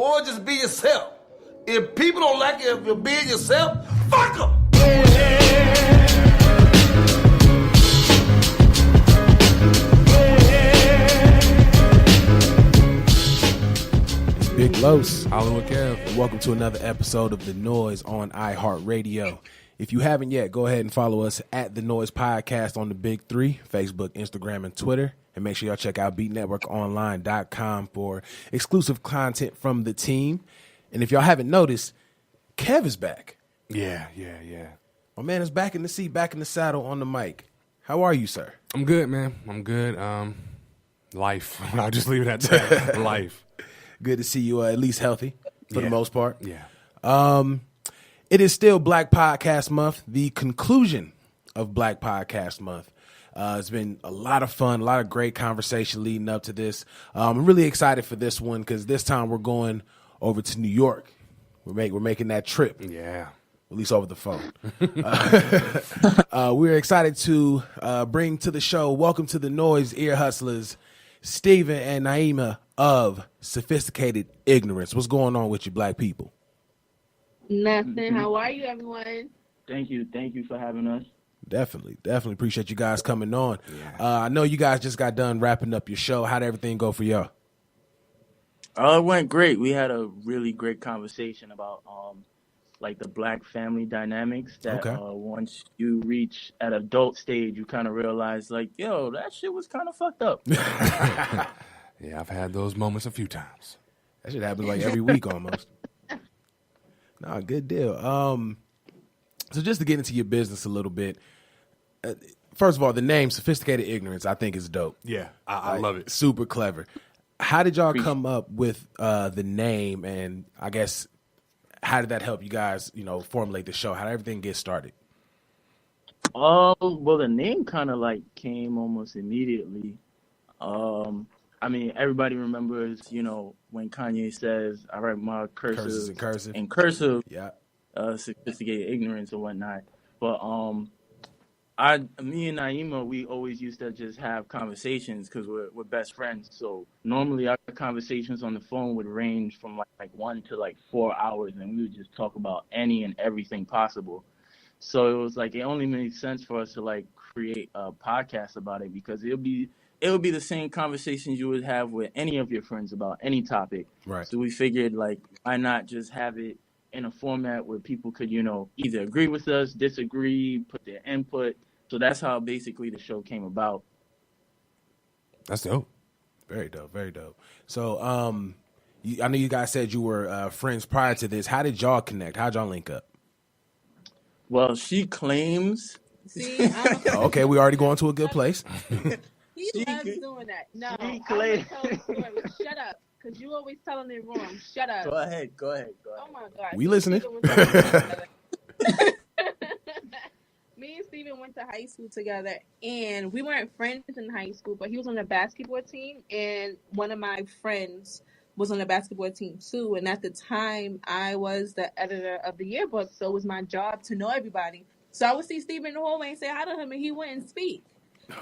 boy, just be yourself. If people don't like you if you're being yourself, fuck them. Big Los, Hollywood Kev, and welcome to another episode of The Noize on iHeartRadio. If you haven't yet, go ahead and follow us at The Noize Podcast on the Big Three, Facebook, Instagram, and Twitter. And make sure y'all check out BeatNetworkOnline.com for exclusive content from the team. And if y'all haven't noticed, Kev is back. Yeah. My man is back in the seat, back in the saddle on the mic. How are you, sir? I'm good, man. I'm good. Life. I'll just leave it at that. Life. Good to see you at least healthy for the most part. Yeah. It is still Black Podcast Month, the conclusion of Black Podcast Month. It's been a lot of fun, a lot of great conversation leading up to this. I'm really excited for this one because this time we're going over to New York. We're making that trip. Yeah. At least over the phone. We're excited to bring to the show, welcome to the Noize ear hustlers, Steven and Nieema of Sophisticated Ignorance. What's going on with you black people? Nothing. How are you, everyone? Thank you for having us. Definitely appreciate you guys coming on. Yeah. I know you guys just got done wrapping up your show. How'd everything go for y'all? It went great. We had a really great conversation about like the black family dynamics that once you reach at adult stage, you kind of realize like, yo, that shit was kind of fucked up. Yeah, I've had those moments a few times. That shit happens like every week almost. No, good deal. So just to get into your business a little bit, first of all, the name Sophisticated Ignorance I think is dope. Yeah, I love it. Super clever. How did y'all come up with the name, and I guess how did that help you guys, formulate the show? How did everything get started? Well, the name kind of like came almost immediately. I mean, everybody remembers, when Kanye says, I write my cursive in cursive, yeah, sophisticated ignorance and whatnot. But me and Nieema, we always used to just have conversations because we're best friends. So normally our conversations on the phone would range from like 1 to 4 hours, and we would just talk about any and everything possible. So it was like it only made sense for us to create a podcast about it because it would be the same conversations you would have with any of your friends about any topic. Right. So we figured why not just have it in a format where people could, either agree with us, disagree, put their input. So that's how basically the show came about. That's dope. Very dope, very dope. So I know you guys said you were friends prior to this. How did y'all connect? How'd y'all link up? Well, she claims. See, Okay, we already going to a good place. He loves doing that. No, she I'm claims. gonna tell the story. Shut up, because you always telling it wrong. Shut up. Go ahead. Oh my God. We listening. Me and Steven went to high school together, and we weren't friends in high school, but he was on the basketball team, and one of my friends was on the basketball team too. And at the time, I was the editor of the yearbook, so it was my job to know everybody. So I would see Steven in the hallway and say hi to him, and he wouldn't speak.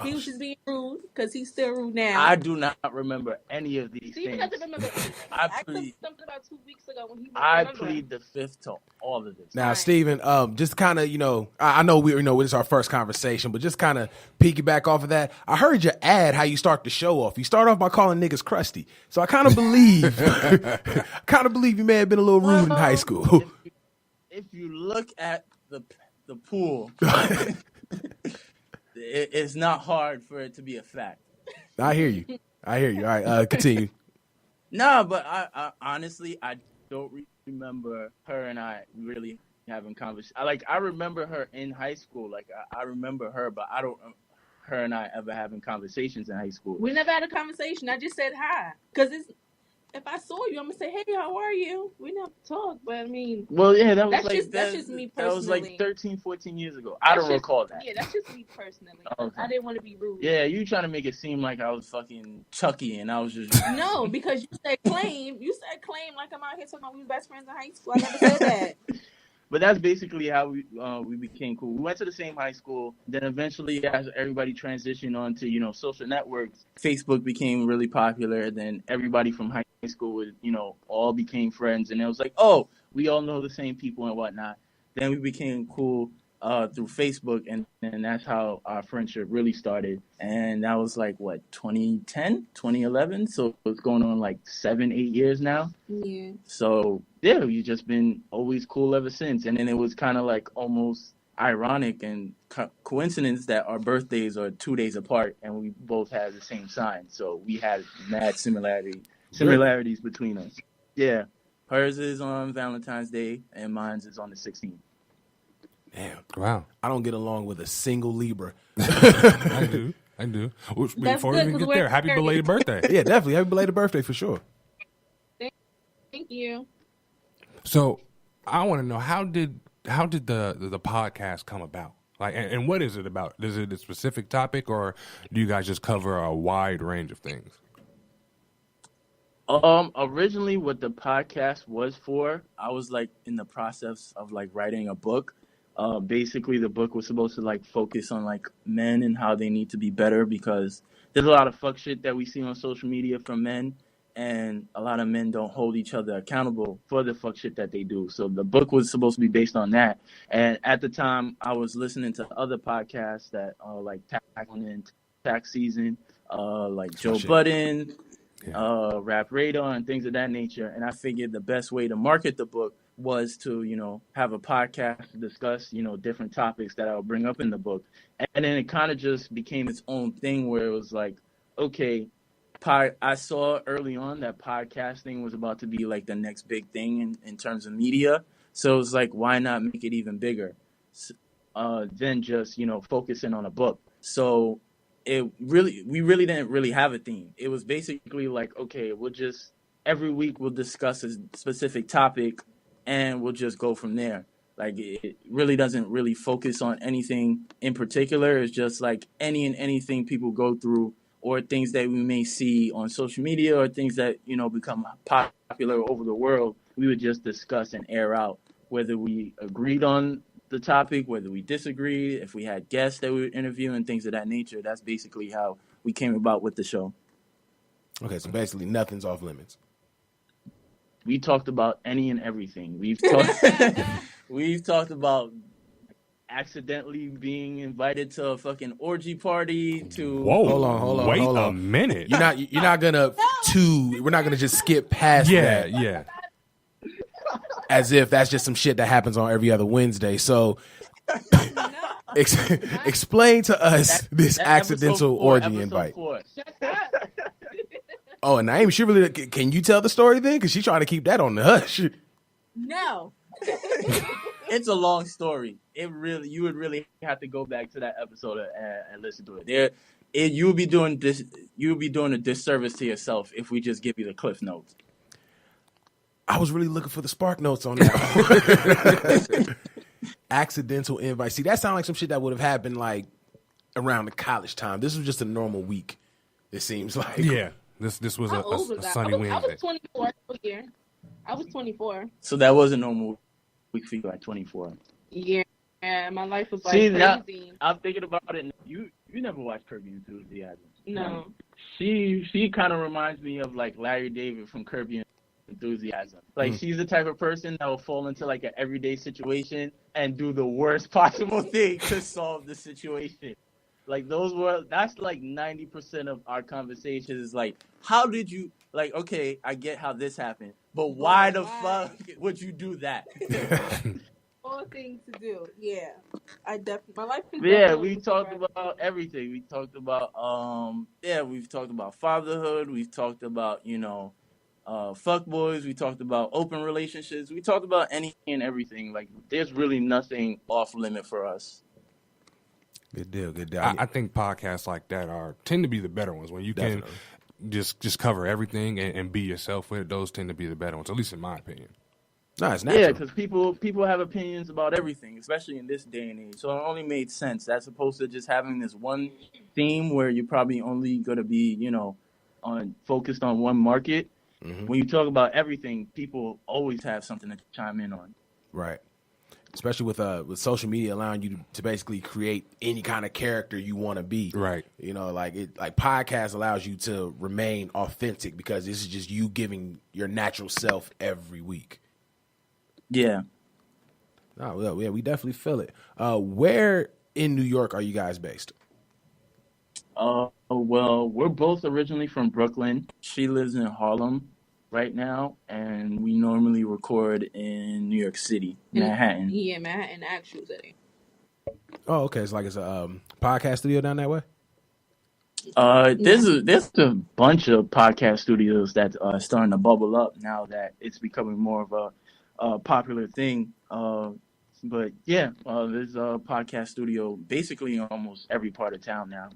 He was just being rude because he's still rude now. I do not remember any of these Steven things. doesn't remember. I I plead- said something about 2 weeks ago when he. I remember. plead the fifth to all of this. Now, Right. Steven, just kind of, I know this is our first conversation, but just kind of piggyback off of that. I heard your ad, how you start the show off. You start off by calling niggas crusty. So I kind of believe you may have been a little rude in high school. If you look at the pool, it's not hard for it to be a fact. I hear you. All right, continue. No, but I honestly, I don't remember her and I really having conversation. I remember her in high school. I remember her, but I don't her and I ever having conversations in high school. We never had a conversation. I just said hi. Because if I saw you, I'm going to say, hey, how are you? We never talk, but I mean. Well, yeah, that was that's just me personally. That was like 13, 14 years ago. I don't recall that. Yeah, that's just me personally. Okay. I didn't want to be rude. Yeah, you trying to make it seem like I was fucking Chucky and I was just. No, because you said claim. You said claim like I'm out here talking about we was best friends in high school. I never said that. But that's basically how we became cool. We went to the same high school. Then eventually, as everybody transitioned onto social networks, Facebook became really popular. Then everybody from high school with, all became friends, and it was like, oh, we all know the same people and whatnot. Then we became cool through Facebook, and that's how our friendship really started. And that was like, what, 2010, 2011? So it's going on like 7-8 years now. Yeah. So, yeah, we've just been always cool ever since. And then it was kind of like almost ironic and coincidence that our birthdays are 2 days apart, and we both had the same sign. So we had mad similarities between us. Yeah. Hers is on Valentine's Day, and mine's is on the 16th. Damn. Wow. I don't get along with a single Libra. I do. Well, before we good, even 'cause get there, happy belated birthday. Yeah, definitely. Happy belated birthday for sure. Thank you. So I want to know, how did the podcast come about? Like, and what is it about? Is it a specific topic, or do you guys just cover a wide range of things? Originally what the podcast was for, I was like in the process of like writing a book. Basically the book was supposed to like focus on like men and how they need to be better, because there's a lot of fuck shit that we see on social media from men, and a lot of men don't hold each other accountable for the fuck shit that they do. So the book was supposed to be based on that. And at the time I was listening to other podcasts that like tackling in tax season, like Joe Budden, Rap Radar, and things of that nature. And I figured the best way to market the book was to, have a podcast to discuss, different topics that I'll bring up in the book. And then it kind of just became its own thing, where it was like, okay, I saw early on that podcasting was about to be like the next big thing in terms of media. So it was like, why not make it even bigger than just, focusing on a book? So we really didn't really have a theme. It was basically like, okay, every week we'll discuss a specific topic, and we'll just go from there. Like, it really doesn't really focus on anything in particular. It's just like any and anything people go through, or things that we may see on social media, or things that, become popular over the world. We would just discuss and air out, whether we agreed on the topic, whether we disagreed, if we had guests that we would interview, and things of that nature. That's basically how we came about with the show. Okay, so basically nothing's off limits. We talked about any and everything. We've talked about accidentally being invited to a fucking orgy party, to Whoa, hold on. Wait a minute. You're not gonna we're not gonna just skip past that. Yeah. As if that's just some shit that happens on every other Wednesday. So explain to us this accidental orgy invite. 4. Oh, and Nieema, she really, can you tell the story then? Because she's trying to keep that on the hush. No. It's a long story. You would really have to go back to that episode and listen to it. You would be doing a disservice to yourself if we just give you the cliff notes. I was really looking for the spark notes on that. Accidental invite. See, that sounds like some shit that would have happened like around the college time. This was just a normal week, it seems like. Yeah. This was How old was a that? sunny Wednesday. I was 24 here. I was 24. So that was a normal week for you at 24. Yeah, my life was like See, crazy. now, I'm thinking about it. You never watched Curb Your Enthusiasm. No. She kind of reminds me of like Larry David from Curb Your Enthusiasm. Like, she's the type of person that will fall into like an everyday situation and do the worst possible thing to solve the situation. Like, that's like 90% of our conversations is like, how did you, like, okay, I get how this happened, but why the fuck would you do that? All things to do. Yeah. I definitely, my life is We talked about everything. We talked about, we've talked about fatherhood. We've talked about, fuckboys. We talked about open relationships. We talked about anything and everything. Like, there's really nothing off limit for us. Good deal. I think podcasts like that tend to be the better ones, when you can just cover everything and be yourself with it. Those tend to be the better ones, at least in my opinion. No, it's natural. Yeah, because people have opinions about everything, especially in this day and age. So it only made sense, as opposed to just having this one theme where you're probably only going to be, focused on one market. Mm-hmm. When you talk about everything, people always have something to chime in on. Right. especially with social media allowing you to basically create any kind of character you want to be. Right. You know, like podcast allows you to remain authentic because this is just you giving your natural self every week. Yeah. Oh, yeah, we definitely feel it. Where in New York are you guys based? Well, we're both originally from Brooklyn. She lives in Harlem right now, and we normally record in New York City, Manhattan. Yeah, Manhattan, actual city. Oh, okay. It's like it's a podcast studio down that way. There's a bunch of podcast studios that are starting to bubble up now that it's becoming more of a popular thing. But yeah, there's a podcast studio basically in almost every part of town now.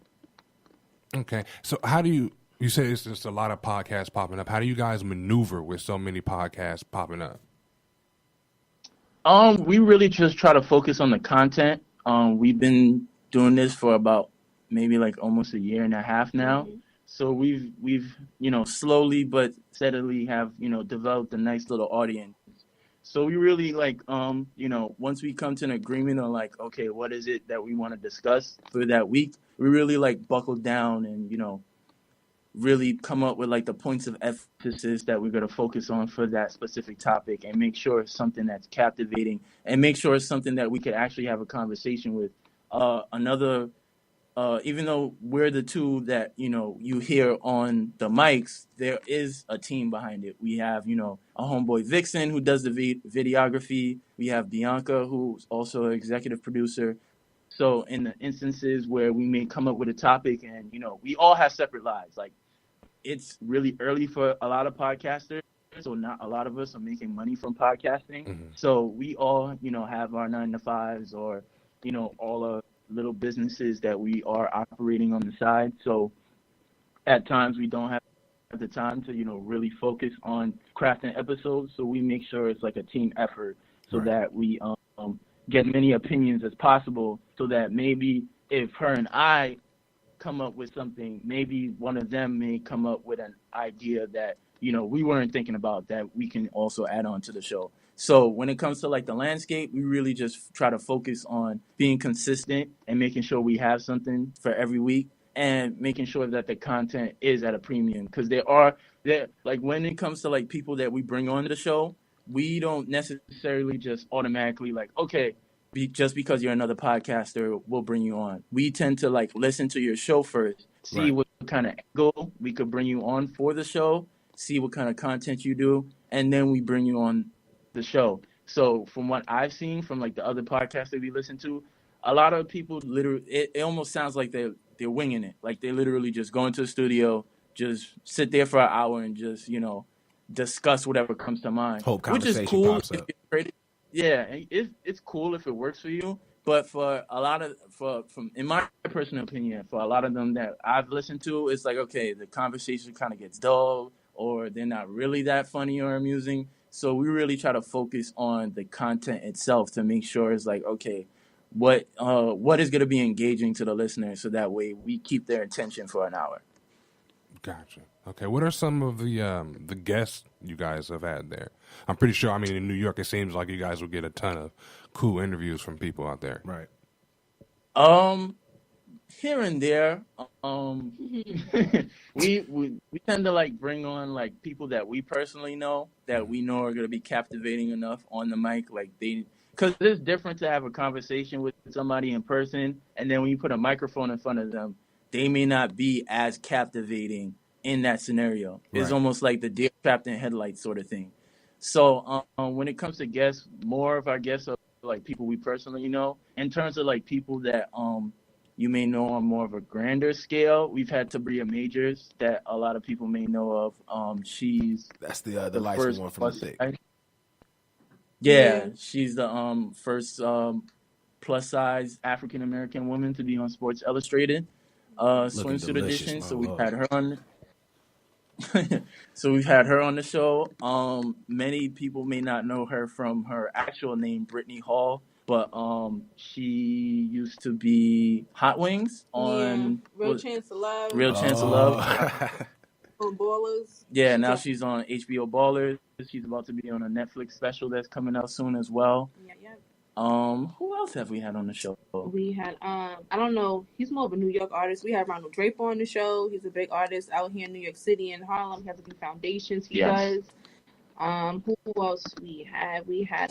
Okay. So how do you say it's just a lot of podcasts popping up. How do you guys maneuver with so many podcasts popping up? We really just try to focus on the content. We've been doing this for about maybe like almost a year and a half now. Mm-hmm. So we've slowly but steadily have developed a nice little audience. So we really like once we come to an agreement on like, okay, what is it that we want to discuss for that week, we really like buckle down and really come up with like the points of emphasis that we're going to focus on for that specific topic and make sure it's something that's captivating and make sure it's something that we could actually have a conversation with. Even though we're the two that, you hear on the mics, there is a team behind it. We have, a homeboy Vixen who does the videography. We have Bianca, who's also an executive producer. So in the instances where we may come up with a topic and, we all have separate lives. Like, it's really early for a lot of podcasters. So not a lot of us are making money from podcasting. Mm-hmm. So we all, have our 9-to-5s or, all our little businesses that we are operating on the side. So at times we don't have the time to, really focus on crafting episodes. So we make sure it's like a team effort so right. that we get many opinions as possible so that maybe if her and I come up with something, maybe one of them may come up with an idea that, we weren't thinking about that we can also add on to the show. So when it comes to like the landscape, we really just try to focus on being consistent and making sure we have something for every week and making sure that the content is at a premium. Because like when it comes to like people that we bring on the show, we don't necessarily just automatically like, okay, just because you're another podcaster, we'll bring you on. We tend to like listen to your show first, see right. what kind of angle we could bring you on for the show, see what kind of content you do, and then we bring you on the show. So from what I've seen from like the other podcasts that we listen to, a lot of people literally, it almost sounds like they're winging it. Like they literally just go into the studio, just sit there for an hour and just, discuss whatever comes to mind. Whole conversation which is cool. Pops up. Yeah, it's cool if it works for you. But for a lot of, from in my personal opinion, for a lot of them that I've listened to, it's like, okay, the conversation kind of gets dull or they're not really that funny or amusing. So we really try to focus on the content itself to make sure it's like, okay, what is going to be engaging to the listener so that way we keep their attention for an hour. Gotcha. Okay, what are some of the guests you guys have had there? I'm pretty sure, in New York, it seems like you guys will get a ton of cool interviews from people out there. Right. Here and there, we tend to like bring on like people that we personally know that we know are going to be captivating enough on the mic, like because it's different to have a conversation with somebody in person, and then when you put a microphone in front of them, they may not be as captivating in that scenario. Right. It's almost like the deer trapped in headlights sort of thing. So when it comes to guests, more of our guests are like people we personally know. In terms of like people that you may know on more of a grander scale, we've had Tabria Majors that a lot of people may know of. That's the first one from the thing. Yeah, she's the first plus size African American woman to be on Sports Illustrated swimsuit edition. So we've had her on. So we've had her on the show. Many people may not know her from her actual name, Brittany Hall, but she used to be Hot Wings on Real Chance of Love. Real Chance of Love. On Ballers. Yeah, now she's on HBO Ballers. She's about to be on a Netflix special that's coming out soon as well. Yeah. Who else have we had on the show? We had I don't know, he's more of a New York artist. We had Ronald Draper on the show. He's a big artist out here in New York City and Harlem. He has a few foundations he does. Who else we had? We had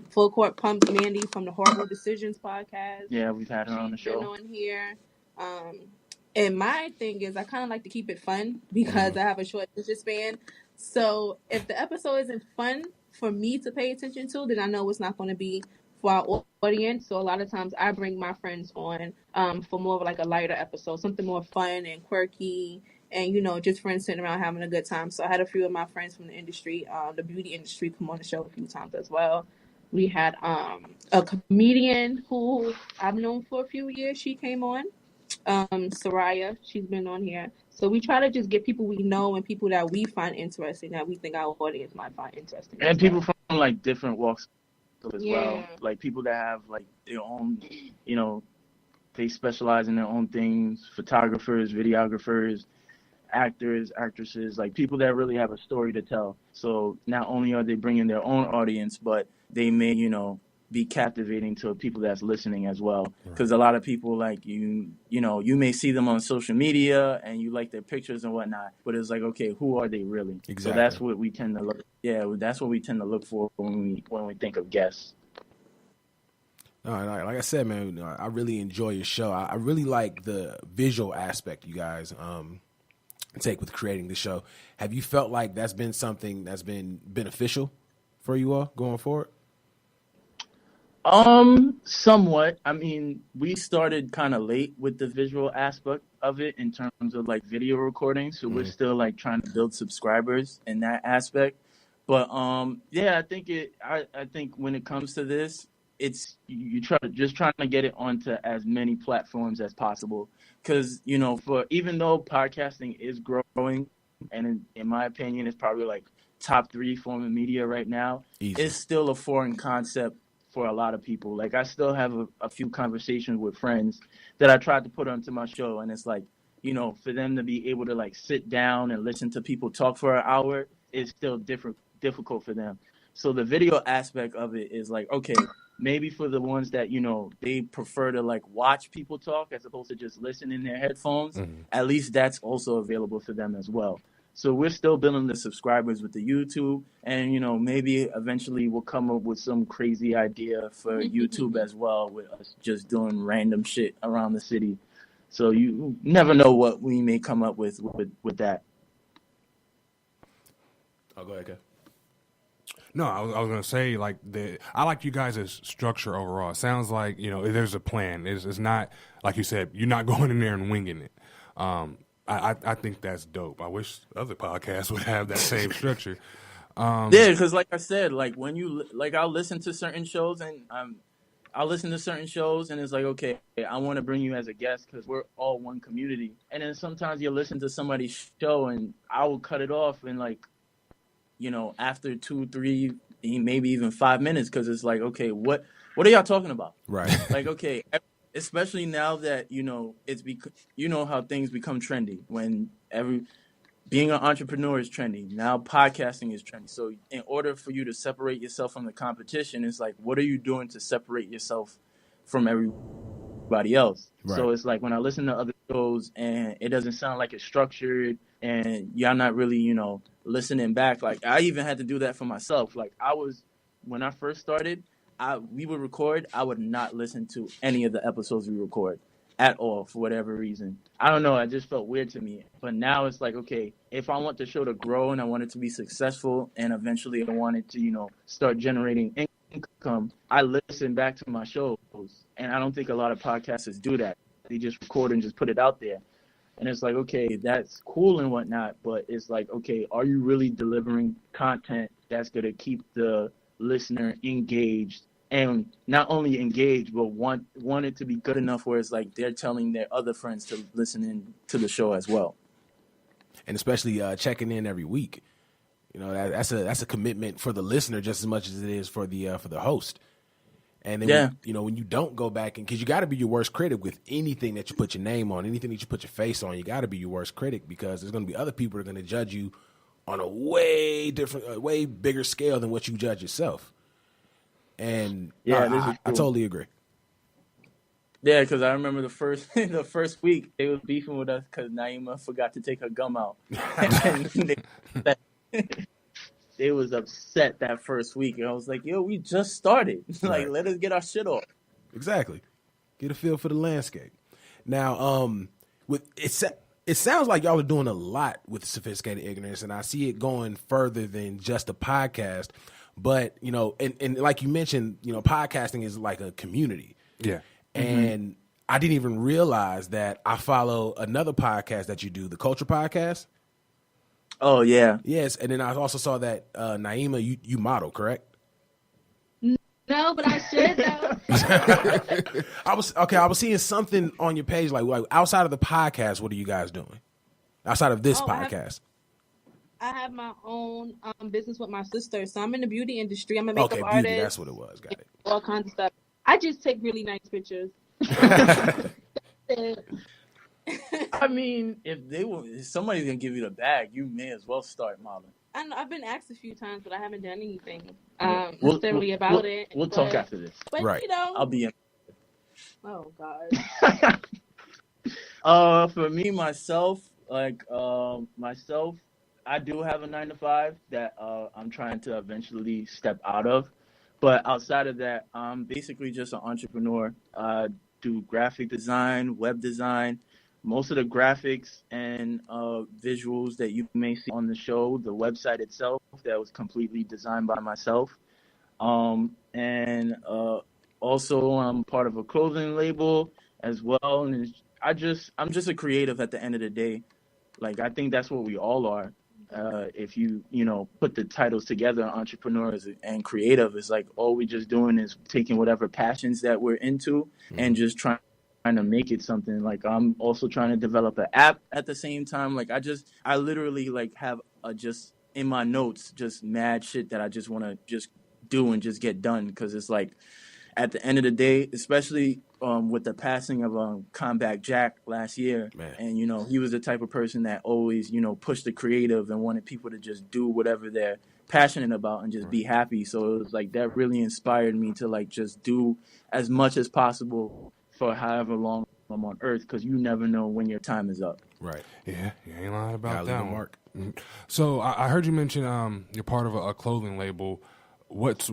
Full Court Pumps Mandy from the Horrible Decisions podcast. Yeah, we've had her on the show. Been on here. And my thing is I kind of like to keep it fun because I have a short attention span. So if the episode isn't fun for me to pay attention to, then I know it's not going to be for our audience. So a lot of times I bring my friends on for more of like a lighter episode, something more fun and quirky and, you know, just friends sitting around having a good time. So I had a few of my friends from the industry, the beauty industry, come on the show a few times as well. We had a comedian who I've known for a few years. She came on. Soraya, she's been on here. So we try to just get people we know and people that we find interesting, that we think our audience might find interesting. And people from like different walks as well. Like people that have like their own, you know, they specialize in their own things, photographers, videographers, actors, actresses, like people that really have a story to tell. So not only are they bringing their own audience, but they may, you know, be captivating to people that's listening as well. Because a lot of people, like, you know, you may see them on social media and you like their pictures and whatnot, but it's like, okay, who are they really? Exactly. So that's what we tend to look. Yeah, that's what we tend to look for when we think of guests. No, like I said, man, I really enjoy your show. I really like the visual aspect you guys take with creating the show. Have you felt like that's been something that's been beneficial for you all going forward? Somewhat. I mean, we started kind of late with the visual aspect of it in terms of like video recording. So we're still like trying to build subscribers in that aspect. But, yeah, I think when it comes to this, it's trying to get it onto as many platforms as possible. Cause, you know, even though podcasting is growing and in my opinion, it's probably like top 3 form of media right now, it's still a foreign concept for a lot of people. Like I still have a few conversations with friends that I tried to put onto my show. And it's like, you know, for them to be able to like sit down and listen to people talk for an hour is still difficult for them. So the video aspect of it is like, okay, maybe for the ones that, you know, they prefer to like watch people talk as opposed to just listen in their headphones, at least that's also available for them as well. So we're still building the subscribers with the YouTube, and, you know, maybe eventually we'll come up with some crazy idea for YouTube as well, with us just doing random shit around the city. So you never know what we may come up with that. Oh, go ahead, Kev. No, I was going to say, like, I like you guys' structure overall. It sounds like, you know, there's a plan. It's not, like you said, you're not going in there and winging it. I think that's dope. I wish other podcasts would have that same structure. Yeah, because like I said, like when I'll listen to certain shows and it's like, okay, I want to bring you as a guest because we're all one community. And then sometimes you listen to somebody's show and I will cut it off in like, you know, after 2, 3, maybe even 5 minutes, because it's like, okay, what are y'all talking about? Right. Like, okay, especially now that, you know, you know how things become trendy when being an entrepreneur is trendy. Now podcasting is trendy. So in order for you to separate yourself from the competition, it's like, what are you doing to separate yourself from everybody else? Right. So it's like when I listen to other shows and it doesn't sound like it's structured and y'all not really, you know, listening back. Like I even had to do that for myself. Like when I first started, we would record. I would not listen to any of the episodes we record at all for whatever reason. I don't know. It just felt weird to me. But now it's like, okay, if I want the show to grow and I want it to be successful and eventually I want it to, you know, start generating income, I listen back to my shows. And I don't think a lot of podcasters do that. They just record and just put it out there. And it's like, okay, that's cool and whatnot. But it's like, okay, are you really delivering content that's going to keep the listener engaged? And not only engaged, but want it to be good enough where it's like they're telling their other friends to listen in to the show as well. And especially checking in every week. You know, that's a commitment for the listener just as much as it is for the host. And then, when you don't go back, and because you got to be your worst critic with anything that you put your name on, anything that you put your face on, you got to be your worst critic, because there's going to be other people that are going to judge you on a way bigger scale than what you judge yourself. And Yeah, this is I true. totally agree. Yeah, because I remember the first the first week they was beefing with us because Nieema forgot to take her gum out, and they was upset that first week. And I was like, "Yo, we just started. Like, Right. let us get our shit off." Exactly. Get a feel for the landscape. Now, with it sounds like y'all are doing a lot with sophisticated ignorance, and I see it going further than just a podcast. But you know, and like you mentioned, you know, podcasting is like a community. Yeah. And I didn't even realize that I follow another podcast that you do, the Culture Podcast. Oh yeah. Yes, and then I also saw that Nieema, you model, correct? No, but I should though. I was seeing something on your page like outside of the podcast, what are you guys doing? Outside of this podcast. I have my own business with my sister, so I'm in the beauty industry. I'm a makeup Okay, artist. beauty, that's what it was. Got it. All kinds of stuff. I just take really nice pictures. I mean, if somebody's gonna give you the bag, you may as well start modeling. I know, I've been asked a few times, but I haven't done anything We'll about it. We'll talk after this. But Right. you know, I'll be in. oh God. For me myself, I do have a 9-to-5 that I'm trying to eventually step out of. But outside of that, I'm basically just an entrepreneur. Do graphic design, web design. Most of the graphics and visuals that you may see on the show, the website itself, that was completely designed by myself. And also I'm part of a clothing label as well. And I'm just a creative at the end of the day. Like, I think that's what we all are. If you put the titles together, entrepreneurs and creative, is like all we're just doing is taking whatever passions that we're into and just trying to make it something. Like, I'm also trying to develop an app at the same time. Like, I literally like have just in my notes just mad shit that I just want to just do and just get done, because it's like at the end of the day, especially with the passing of Combat Jack last year, Man. and he was the type of person that always pushed the creative and wanted people to just do whatever they're passionate about and just be happy. So it was like that really inspired me to like just do as much as possible for however long I'm on Earth, because you never know when your time is up. Right. Yeah, you ain't lying about Gotta leave that a one. mark. So I heard you mention you're part of a clothing label. What's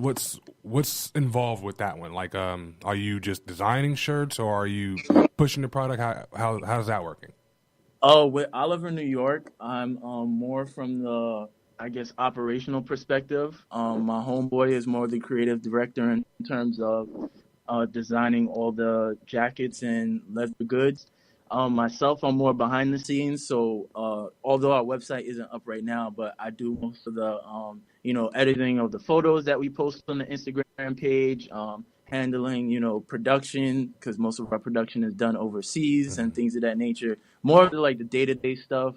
involved with that one? Like, are you just designing shirts, or are you pushing the product? How's that working? Oh, with Oliver New York, I'm more from the, I guess, operational perspective. My homeboy is more the creative director in terms of designing all the jackets and leather goods. Myself, I'm more behind the scenes. So although our website isn't up right now, but I do most of the editing of the photos that we post on the Instagram page, handling production, because most of our production is done overseas and things of that nature. More of like the day-to-day stuff,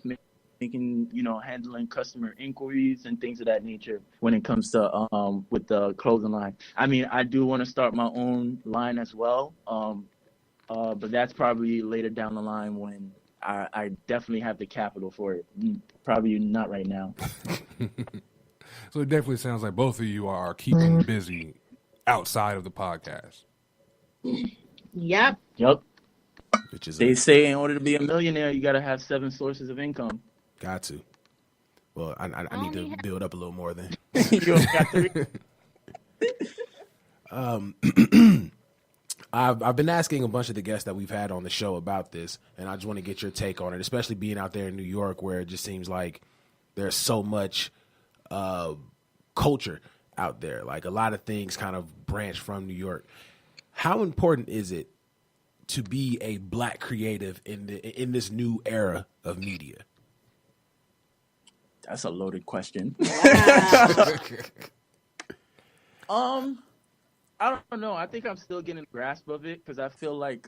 making handling customer inquiries and things of that nature when it comes to with the clothing line. I mean, I do want to start my own line as well. But that's probably later down the line when I definitely have the capital for it. Probably not right now. So it definitely sounds like both of you are keeping busy outside of the podcast. Yep. Yep. Which is They say in order to be a millionaire, you got to have 7 sources of income. got to. Well, I need to build up a little more then. You got 3. I've been asking a bunch of the guests that we've had on the show about this, and I just want to get your take on it, especially being out there in New York, where it just seems like there's so much culture out there. Like, a lot of things kind of branch from New York. How important is it to be a black creative in this new era of media? That's a loaded question. I don't know. I think I'm still getting a grasp of it, because I feel like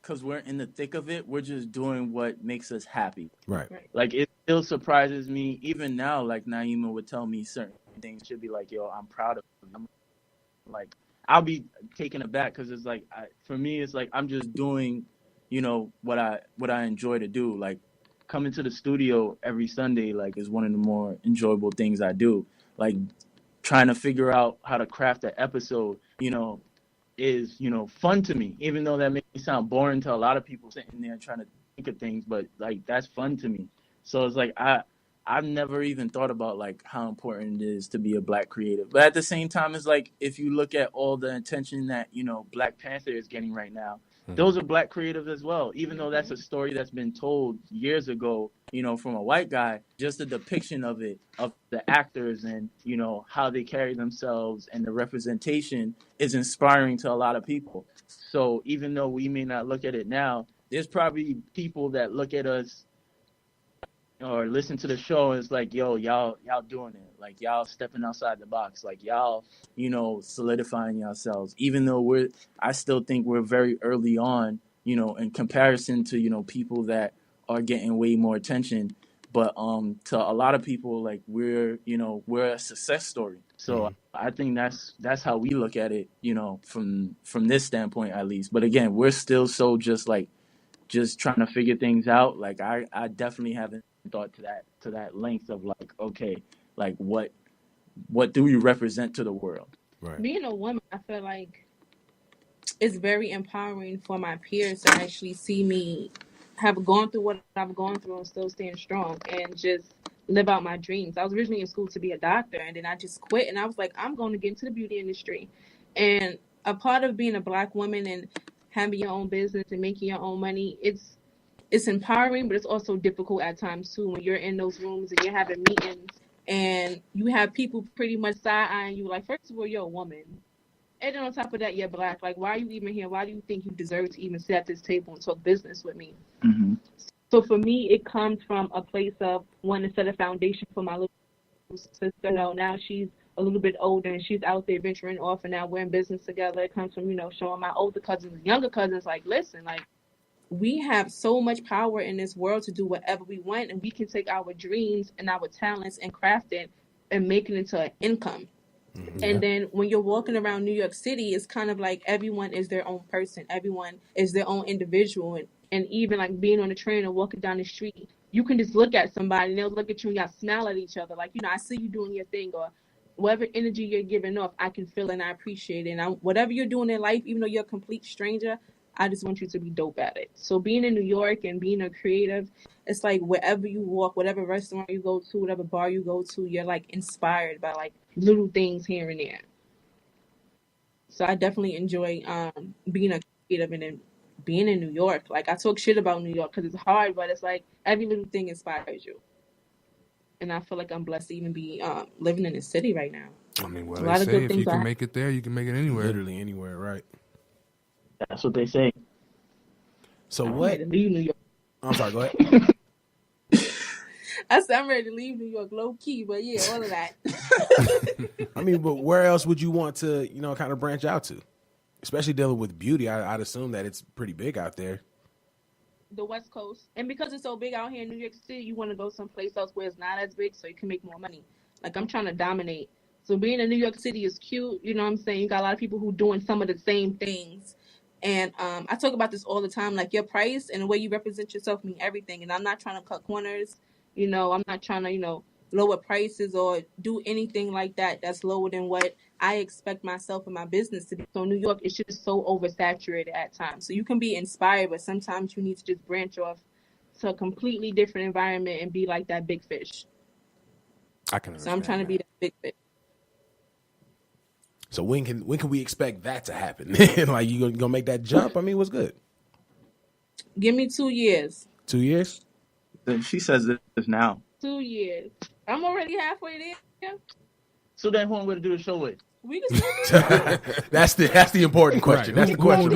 because we're in the thick of it, we're just doing what makes us happy. Right. Like, it still surprises me even now. Like, Nieema would tell me certain things. She'd be like, "Yo, I'm proud of you." I'm like, I'll be taken aback, because it's like, for me, it's like I'm just doing, what I enjoy to do. Like, coming to the studio every Sunday, like, is one of the more enjoyable things I do. Like, trying to figure out how to craft an episode, is, fun to me, even though that may sound boring to a lot of people sitting there trying to think of things, but like that's fun to me. So it's like I've never even thought about like how important it is to be a Black creative. But at the same time, it's like if you look at all the attention that, Black Panther is getting right now, those are Black creatives as well. Even though that's a story that's been told years ago, from a white guy, just the depiction of it, of the actors and, how they carry themselves and the representation is inspiring to a lot of people. So even though we may not look at it now, there's probably people that look at us or listen to the show and it's like, yo, y'all doing it. Like y'all stepping outside the box. Like y'all, solidifying yourselves. Even though I still think we're very early on, in comparison to, people that are getting way more attention. But to a lot of people, like we're a success story. So I think that's how we look at it, from this standpoint at least. But again, we're still so just trying to figure things out. Like I definitely haven't thought to that length of like, okay, like what do we represent to the world? Right. Being a woman, I feel like it's very empowering for my peers to actually see me have gone through what I've gone through and still staying strong and just live out my dreams. I was originally in school to be a doctor, and then I just quit, and I was like, I'm going to get into the beauty industry. And a part of being a Black woman and having your own business and making your own money, it's empowering, but it's also difficult at times too when you're in those rooms and you're having meetings and you have people pretty much side-eyeing you like, first of all, you're a woman. And then on top of that, you're Black. Like, why are you even here? Why do you think you deserve to even sit at this table and talk business with me? Mm-hmm. So for me, it comes from a place of wanting to set a foundation for my little sister. Now she's a little bit older and she's out there venturing off and now we're in business together. It comes from, showing my older cousins and younger cousins, like, listen, like, we have so much power in this world to do whatever we want, and we can take our dreams and our talents and craft it and make it into an income. Mm-hmm. And then when you're walking around New York City, it's kind of like everyone is their own person. Everyone is their own individual. And even like being on the train or walking down the street, you can just look at somebody and they'll look at you and y'all smile at each other. Like, I see you doing your thing, or whatever energy you're giving off, I can feel and I appreciate it. And whatever you're doing in life, even though you're a complete stranger, I just want you to be dope at it. So being in New York and being a creative, it's like wherever you walk, whatever restaurant you go to, whatever bar you go to, you're like inspired by like little things here and there. So I definitely enjoy being a creative and then being in New York. Like, I talk shit about New York because it's hard, but it's like every little thing inspires you. And I feel like I'm blessed to even be living in the city right now. I mean, well, they say if you can make it there, you can make it anywhere. Literally anywhere, right? That's what they say. So I'm what? ready to leave New York. I'm sorry, go ahead. I said I'm ready to leave New York, low key, but yeah, all of that. I mean, but where else would you want to, kind of branch out to? Especially dealing with beauty, I'd assume that it's pretty big out there. The West Coast. And because it's so big out here in New York City, you want to go someplace else where it's not as big so you can make more money. Like, I'm trying to dominate. So being in New York City is cute. You know what I'm saying? You got a lot of people who doing some of the same things. And I talk about this all the time. Like, your price and the way you represent yourself mean everything. And I'm not trying to cut corners. I'm not trying to, lower prices or do anything like that that's lower than what I expect myself and my business to be. So New York is just so oversaturated at times. So you can be inspired, but sometimes you need to just branch off to a completely different environment and be like that big fish. I can understand. So I'm trying to be that big fish. So when can we expect that to happen? Like, you gonna make that jump? I mean, what's good? Give me 2 years. 2 years? She says this now. 2 years. I'm already halfway there. So then who I'm going to do the show with? We can still That's the important question. Right. That's the question.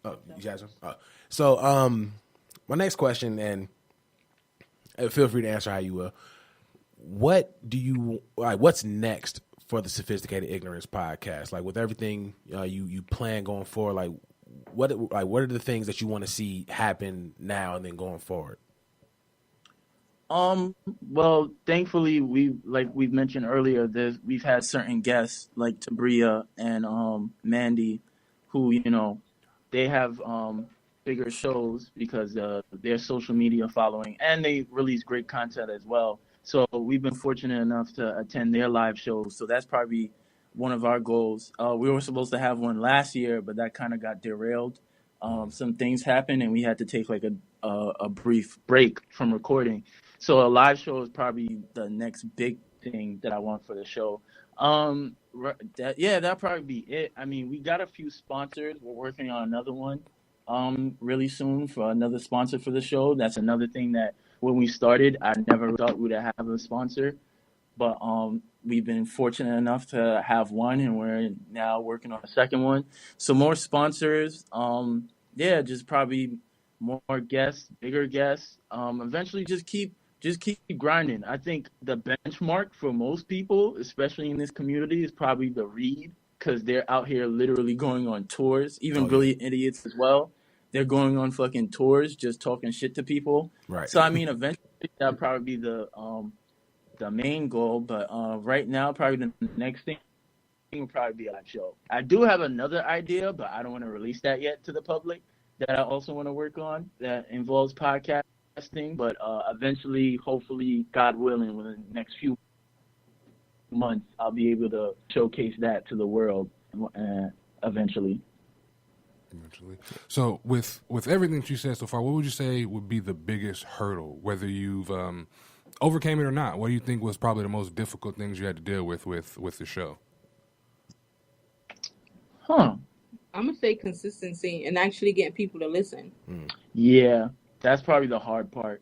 Who So my next question, and feel free to answer how you will. What's next for the Sophisticated Ignorance podcast? Like, with everything you plan going forward, what are the things that you want to see happen now and then going forward? Well, thankfully we've mentioned earlier, we've had certain guests like Tabria and Mandy, who they have bigger shows because their social media following, and they release great content as well. So we've been fortunate enough to attend their live shows. So that's probably one of our goals. We were supposed to have one last year, but that kind of got derailed. Some things happened, and we had to take like a brief break from recording. So a live show is probably the next big thing that I want for the show. That'll probably be it. I mean, we got a few sponsors. We're working on another one really soon for another sponsor for the show. That's another thing that when we started, I never thought we'd have a sponsor. But we've been fortunate enough to have one, and we're now working on a second one. So more sponsors. Just probably more guests, bigger guests. Eventually, just keep grinding. I think the benchmark for most people, especially in this community, is probably the read, because they're out here literally going on tours. Even Brilliant Idiots as well. They're going on fucking tours, just talking shit to people. Right. So I mean, eventually that'll probably be the main goal. But right now, probably the next thing will probably be a live show. I do have another idea, but I don't want to release that yet to the public, that I also want to work on that involves podcasting. But eventually, hopefully, God willing, within the next few months, I'll be able to showcase that to the world eventually. So with everything that you said so far, what would you say would be the biggest hurdle, whether you've overcame it or not? What do you think was probably the most difficult things you had to deal with the show? I'm gonna say consistency and actually getting people to listen. Yeah, that's probably the hard part.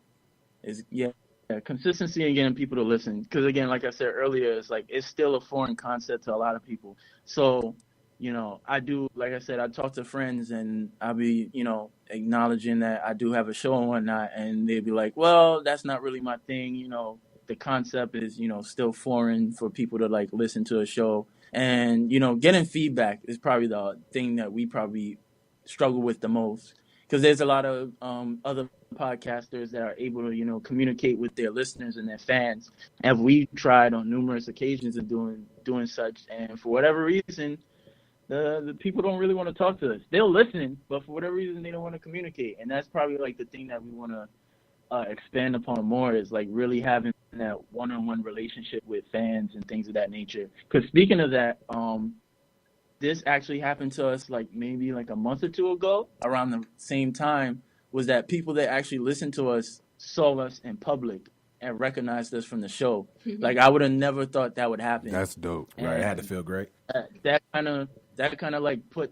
Consistency and getting people to listen. Because again, like I said earlier, it's still a foreign concept to a lot of people. So, I do, like I said, I talk to friends and I'll be, acknowledging that I do have a show and whatnot, and they'd be like, well, that's not really my thing. The concept is, still foreign for people to like listen to a show. And, getting feedback is probably the thing that we probably struggle with the most, because there's a lot of other podcasters that are able to, communicate with their listeners and their fans. And we tried on numerous occasions of doing such, and for whatever reason, the people don't really want to talk to us. They'll listen, but for whatever reason, they don't want to communicate. And that's probably like the thing that we want to expand upon more, is like really having that one-on-one relationship with fans and things of that nature. Because speaking of that, this actually happened to us like maybe like a month or two ago, around the same time, was that people that actually listened to us saw us in public and recognized us from the show. Like, I would have never thought that would happen. That's dope. Right, it had to feel great. That kind of like put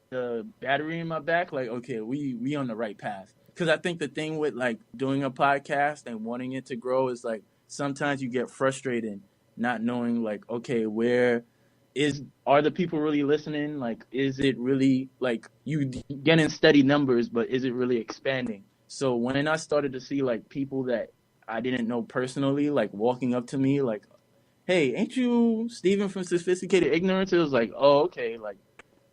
the battery in my back. Like, okay, we on the right path. Because I think the thing with like doing a podcast and wanting it to grow is like sometimes you get frustrated not knowing like, okay, are the people really listening? Like, is it really like you getting steady numbers, but is it really expanding? So when I started to see like people that I didn't know personally, like walking up to me like, hey, ain't you Steven from Sophisticated Ignorance? It was like, oh, okay, like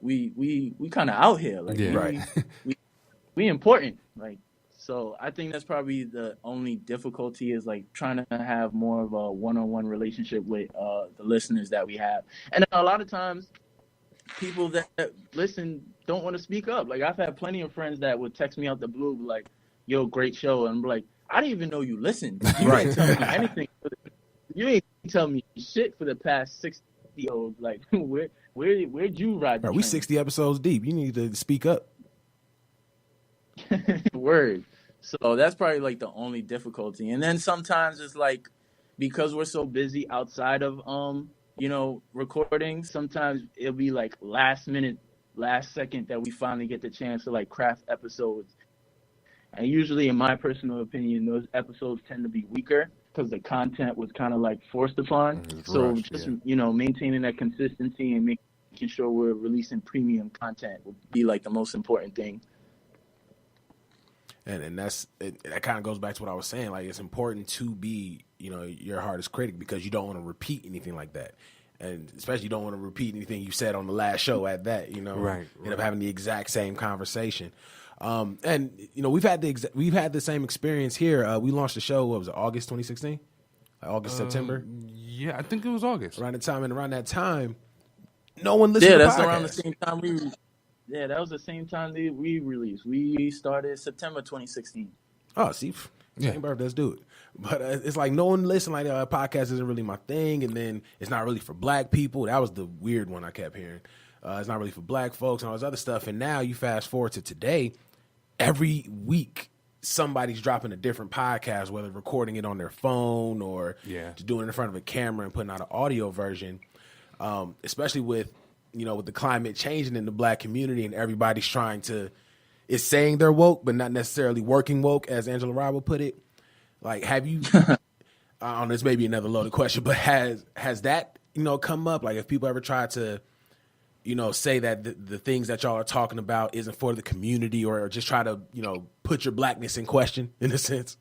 we kind of out here, like, right. we important, like. So I think that's probably the only difficulty, is like trying to have more of a one-on-one relationship with the listeners that we have. And a lot of times people that listen don't want to speak up. Like, I've had plenty of friends that would text me out the blue like, yo, great show. And I'm like, I didn't even know you listened. You Right. didn't tell me anything. You ain't tell me shit for the past 60 years. Like, where'd you ride the Right, we train? 60 episodes deep. You need to speak up. Word. So that's probably like the only difficulty. And then sometimes it's like, because we're so busy outside of recording, sometimes it'll be like last minute, last second that we finally get the chance to like craft episodes. And usually, in my personal opinion, those episodes tend to be weaker because the content was kind of like forced upon. So rushed, just yeah. maintaining that consistency and making sure we're releasing premium content would be like the most important thing. And that kind of goes back to what I was saying. Like, it's important to be, your hardest critic, because you don't want to repeat anything like that. And especially you don't want to repeat anything you said on the last show at that, Right. End up having the exact same conversation. And we've had the same experience here. We launched the show, what was it, August 2016? August, September? Yeah, I think it was August. Around that time, no one listened to that's podcasts. around the same time that was the same time that we released. We started September 2016. Oh, see, Same birthday, let's do it. But it's like no one listen, like podcast isn't really my thing, and then it's not really for black people. That was the weird one I kept hearing. It's not really for black folks and all this other stuff. And now you fast forward to today, every week somebody's dropping a different podcast, whether recording it on their phone or just doing it in front of a camera and putting out an audio version. Especially with with the climate changing in the black community, and everybody's trying to is saying they're woke, but not necessarily working woke, as Angela Rye would put it. Like, have you? I don't know. This may be another loaded question, but has that come up? Like, if people ever try to say that the things that y'all are talking about isn't for the community, or just try to put your blackness in question in a sense?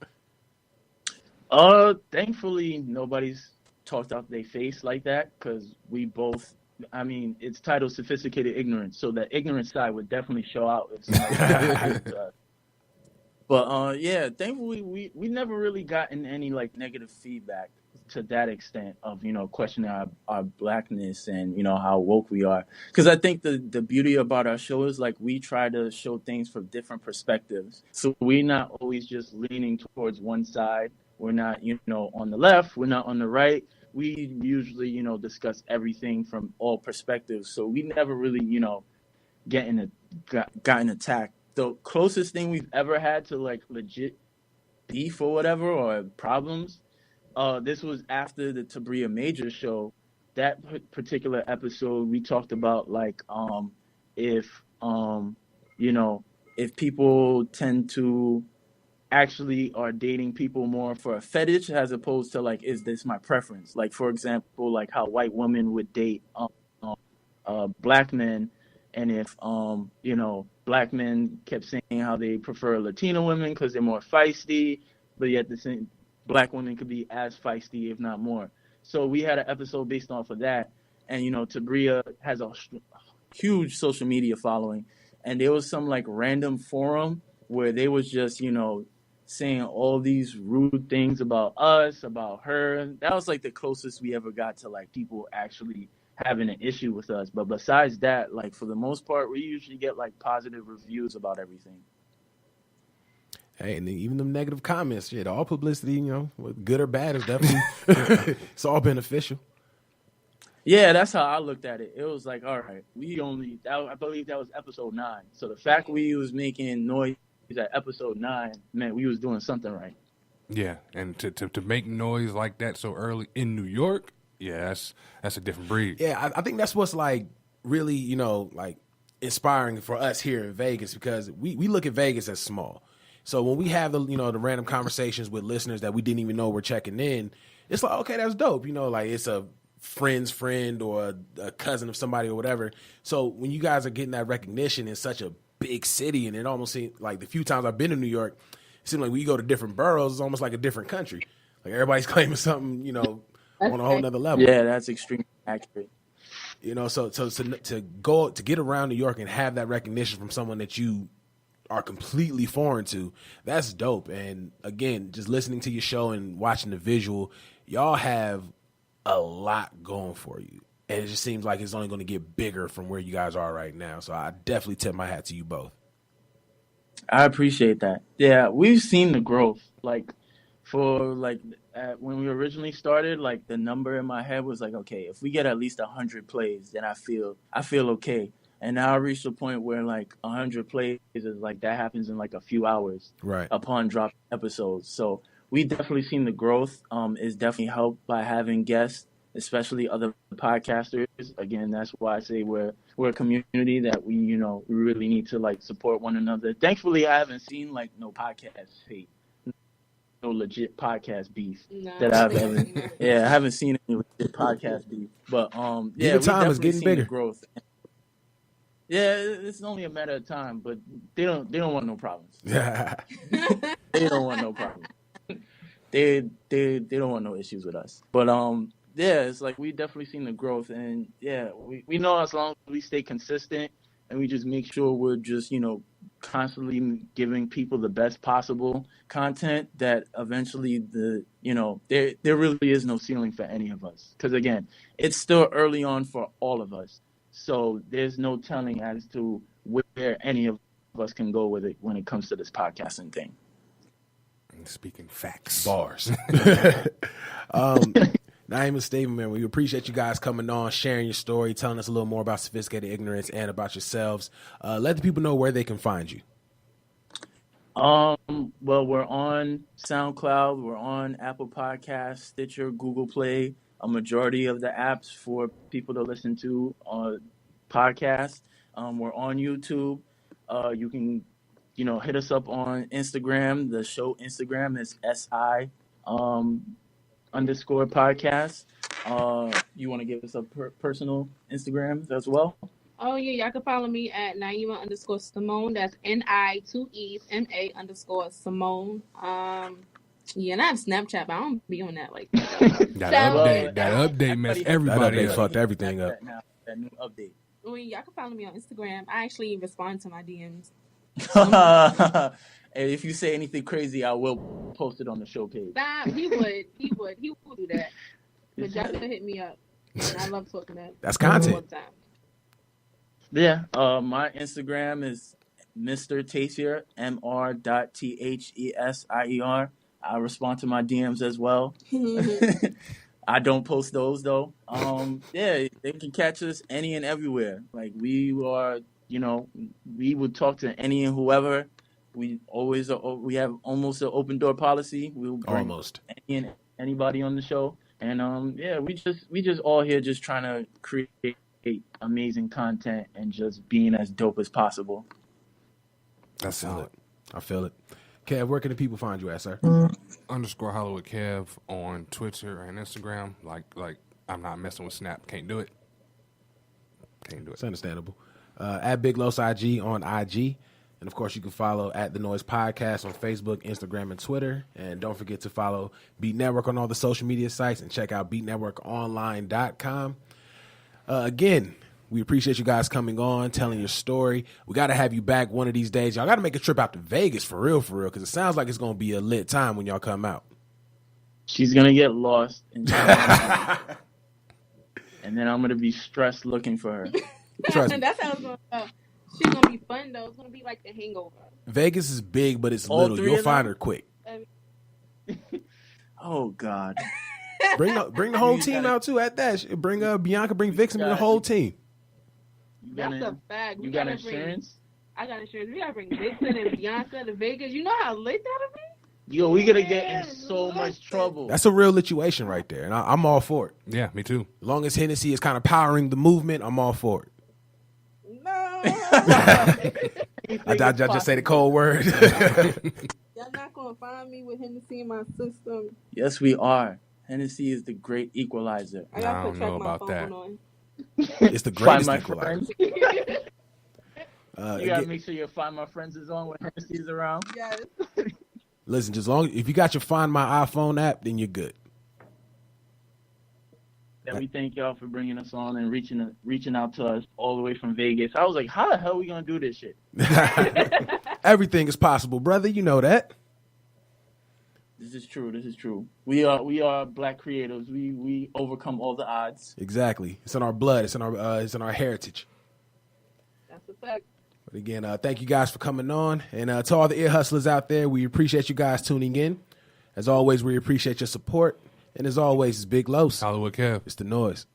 Thankfully nobody's talked out their face like that, because we both. I mean, it's titled Sophisticated Ignorance, so the ignorant side would definitely show out if somebody But yeah, thankfully we never really gotten any like negative feedback to that extent of questioning our blackness and how woke we are. Because I think the beauty about our show is like we try to show things from different perspectives, so we're not always just leaning towards one side. We're not on the left, we're not on the right. We usually discuss everything from all perspectives, so we never really gotten attacked. The closest thing we've ever had to like legit beef or whatever, or problems, this was after the Tabria Major show. That particular episode, we talked about like if if people tend to actually are dating people more for a fetish as opposed to like, is this my preference? Like, for example, like how white women would date black men, and if black men kept saying how they prefer Latino women because they're more feisty, but yet the same black women could be as feisty, if not more. So we had an episode based off of that, and Tabria has a huge social media following, and there was some like random forum where they was just saying all these rude things about us, about her. That was like the closest we ever got to like people actually having an issue with us. But besides that, like for the most part, we usually get like positive reviews about everything. Hey, and even them negative comments, shit, all publicity, good or bad, is definitely it's all beneficial. Yeah, that's how I looked at it. It was like, all right, I believe that was episode 9. So the fact we was making noise at episode 9 meant we was doing something right. Yeah, and to make noise like that so early in New York, yeah, that's a different breed. Yeah, I think that's what's like really, like inspiring for us here in Vegas, because we look at Vegas as small. So when we have the the random conversations with listeners that we didn't even know were checking in, it's like, okay, that's dope. Like it's a friend's friend or a cousin of somebody or whatever. So when you guys are getting that recognition in such a big city, and it almost seems like the few times I've been to New York, it seems like when you go to different boroughs, it's almost like a different country. Like everybody's claiming something, on a whole nother level. Yeah, that's extremely accurate. So to get around New York and have that recognition from someone that you are completely foreign to, that's dope. And again, just listening to your show and watching the visual, y'all have a lot going for you. And it just seems like it's only going to get bigger from where you guys are right now. So I definitely tip my hat to you both. I appreciate that. Yeah, we've seen the growth. Like for like when we originally started, like the number in my head was like, okay, if we get at least 100 plays, then I feel okay. And now I reached the point where like 100 plays is like that happens in like a few hours, right, upon dropping episodes. So we definitely seen the growth. Is definitely helped by having guests, especially other podcasters. Again, that's why I say we're a community that we we really need to like support one another. Thankfully, I haven't seen like no podcast hate, no legit podcast beef that I've ever. Yeah, I haven't seen any legit podcast beef. But yeah, the time is getting bigger. Growth. Yeah, it's only a matter of time, but they don't want no problems. They don't want no problems. They don't want no issues with us. But yeah, it's like we definitely seen the growth, and yeah, we know as long as we stay consistent and we just make sure we're just constantly giving people the best possible content, that eventually there really is no ceiling for any of us. Because again, it's still early on for all of us. So there's no telling as to where any of us can go with it when it comes to this podcasting thing. Speaking facts. Bars. Nieema, Steven, man, we appreciate you guys coming on, sharing your story, telling us a little more about Sophisticated Ignorance and about yourselves. Let the people know where they can find you. Well, we're on SoundCloud, we're on Apple Podcasts, Stitcher, Google Play, a majority of the apps for people to listen to podcasts. We're on YouTube. You can, hit us up on Instagram. The show Instagram is SI _ podcast. You want to give us a personal Instagram as well? Oh, yeah, y'all can follow me at Nieema _ Simone. That's NI2EMA _ Simone. Yeah, and I have Snapchat, but I don't be on that like that. That update messed everybody That update up. fucked everything up. That new update. Well, y'all can follow me on Instagram. I actually respond to my DMs. And if you say anything crazy, I will post it on the show page. Stop. He would do that. But y'all can hit me up. And I love talking that. That's content. Yeah. My Instagram is Mr. Thesier, Mr.Thesier. I respond to my DMs as well. I don't post those though. Yeah, they can catch us any and everywhere. Like we are, we would talk to any and whoever. We have almost an open door policy. We'll bring any and anybody on the show. And yeah, we just all here just trying to create amazing content and just being as dope as possible. That's solid. I feel it. Kev, where can the people find you at, sir? _Hollywood Kev on Twitter and Instagram. Like I'm not messing with Snap. Can't do it. It's understandable. At Big Los IG on IG. And, of course, you can follow at The Noize Podcast on Facebook, Instagram, and Twitter. And don't forget to follow Beat Network on all the social media sites and check out beatnetworkonline.com. Again, we appreciate you guys coming on, telling your story. We got to have you back one of these days. Y'all got to make a trip out to Vegas for real, because it sounds like it's going to be a lit time when y'all come out. She's going to get lost. And then I'm going to be stressed looking for her. Trust me. That's how it's going to go. She's going to be fun, though. It's going to be like The Hangover. Vegas is big, but it's All little. three You'll of find them? her quick. Oh, God. Bring the whole team out, too, at that. Bring Bianca, bring Vixen, bring the whole team. That's a fact. You got insurance? I got insurance. We got to bring Vixen and Bianca to Vegas. You know how lit that'll be? Yo, we going to get in so much trouble. That's a real situation right there, and I'm all for it. Yeah, me too. As long as Hennessy is kind of powering the movement, I'm all for it. No. I just say the cold word. Y'all not going to find me with Hennessy in my system. Yes, we are. Hennessy is the great equalizer. I got I to don't check know my about phone that. on. It's the Find greatest my equalizer. friends. You gotta Again, make sure your Find My Friends is on when Hennessy is around. Yes. listen, if you got your Find My iPhone app, then you're good. And we thank y'all for bringing us on and reaching out to us all the way from Vegas. I was like, how the hell are we gonna do this shit? Everything is possible, brother. You know that. This is true. We are black creatives. We overcome all the odds. Exactly. It's in our blood. It's in our heritage. That's a fact. But again, thank you guys for coming on. And to all the ear hustlers out there, we appreciate you guys tuning in. As always, we appreciate your support. And as always, it's Big Los. Hollywood Kev. It's The Noize.